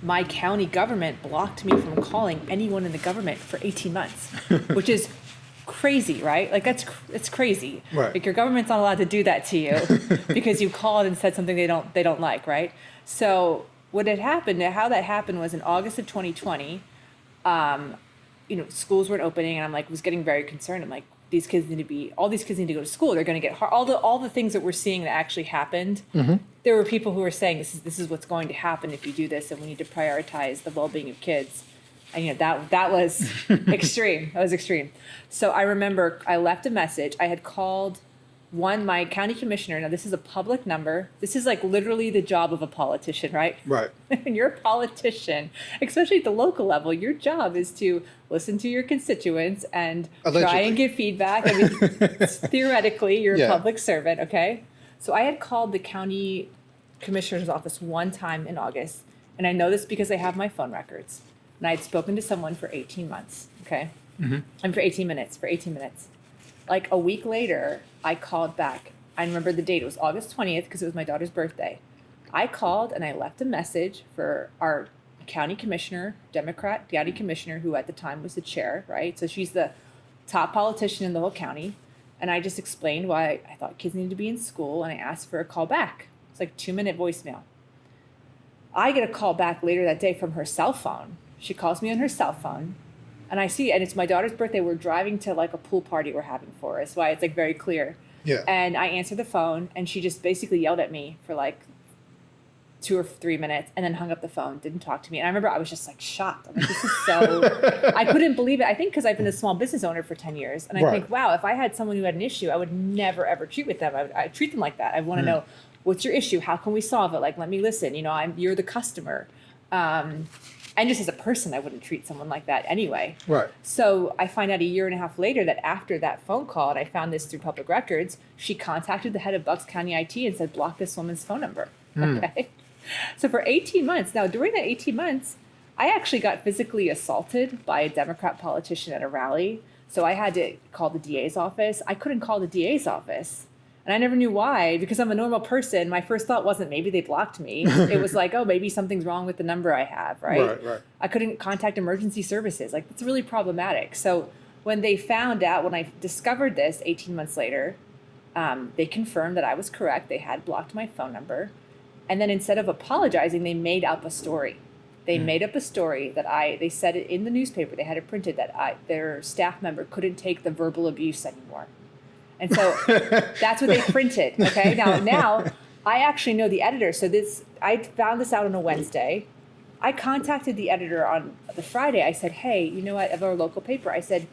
my county government blocked me from calling anyone in the government for 18 months, which is crazy, right? Like it's crazy. Right. Like your government's not allowed to do that to you because you called and said something they don't like, right? So what had happened, how that happened was in August of 2020, schools weren't opening, and I'm like, was getting very concerned. I'm like, all these kids need to go to school. They're going to get all the things that we're seeing that actually happened. Mm-hmm. There were people who were saying this is what's going to happen if you do this, and we need to prioritize the well-being of kids. And that was extreme. That was extreme. So I remember I left a message. I had called my county commissioner. Now this is a public number. This is like literally the job of a politician, right? Right. And you're a politician, especially at the local level. Your job is to listen to your constituents and try and give feedback. I mean, theoretically, you're a public servant, okay? So I had called the county commissioner's office one time in August, and I know this because I have my phone records. And I had spoken to someone for 18 months, okay? Mm-hmm. And for 18 minutes. Like a week later, I called back. I remember the date. It was August 20th because it was my daughter's birthday. I called and I left a message for our county commissioner, Democrat county commissioner, who at the time was the chair, right? So she's the top politician in the whole county. And I just explained why I thought kids needed to be in school, and I asked for a call back. It's like 2-minute voicemail. I get a call back later that day from her cell phone. She calls me on her cell phone, and I see, and it's my daughter's birthday. We're driving to like a pool party we're having for her. That's why it's like very clear. Yeah. And I answered the phone, and she just basically yelled at me for like 2 or 3 minutes, and then hung up the phone, didn't talk to me. And I remember I was just like shocked. I'm like, this is so, I couldn't believe it. I think because I've been a small business owner for 10 years. And I think, wow, if I had someone who had an issue, I would never, ever treat with them. I'd treat them like that. I want to know, what's your issue? How can we solve it? Like, let me listen. You're the customer. And just as a person, I wouldn't treat someone like that anyway. Right. So I find out a year and a half later that after that phone call, and I found this through public records, she contacted the head of Bucks County IT and said, block this woman's phone number. Okay. So for 18 months, now during that 18 months, I actually got physically assaulted by a Democrat politician at a rally. So I had to call the DA's office. I couldn't call the DA's office. And I never knew why, because I'm a normal person. My first thought wasn't maybe they blocked me. It was like, oh, maybe something's wrong with the number I have, right? Right. I couldn't contact emergency services. Like, it's really problematic. So when they found out, when I discovered this 18 months later, they confirmed that I was correct. They had blocked my phone number. And then instead of apologizing, they made up a story. They made up a story that they said it in the newspaper. They had it printed that their staff member couldn't take the verbal abuse anymore. And so that's what they printed. Okay. Now I actually know the editor. So I found this out on a Wednesday. I contacted the editor on the Friday. I said, hey, you know what, of our local paper, I said,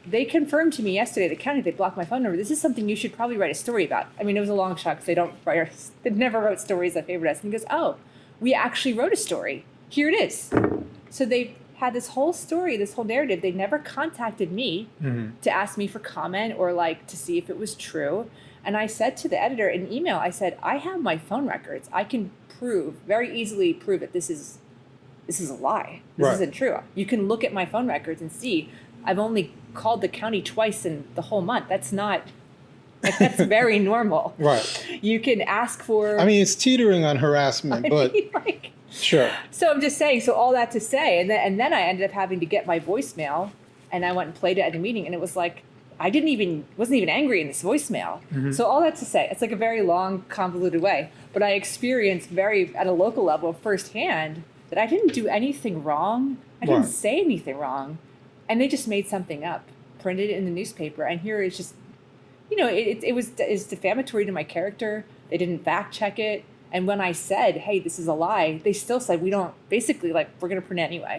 they confirmed to me yesterday, the county, they blocked my phone number. This is something you should probably write a story about. I mean, it was a long shot because they never wrote stories that favored us. And he goes, oh, we actually wrote a story. Here it is. So they had this whole story, this whole narrative. They never contacted me to ask me for comment or like to see if it was true. And I said to the editor in email, I said, I have my phone records. I can very easily prove that this is a lie. This isn't true. You can look at my phone records and see I've only called the county twice in the whole month. That's very normal. Right. You can ask for... I mean, it's teetering on harassment, but... Sure. So I'm just saying, so all that to say, and then I ended up having to get my voicemail, and I went and played it at a meeting, and it was like, wasn't even angry in this voicemail. Mm-hmm. So all that to say, it's like a very long, convoluted way, but I experienced at a local level firsthand that I didn't do anything wrong. I didn't say anything wrong. And they just made something up, printed it in the newspaper, and here it's just, it's defamatory to my character. They didn't fact check it. And when I said, hey, this is a lie, they still said, we're going to print it anyway.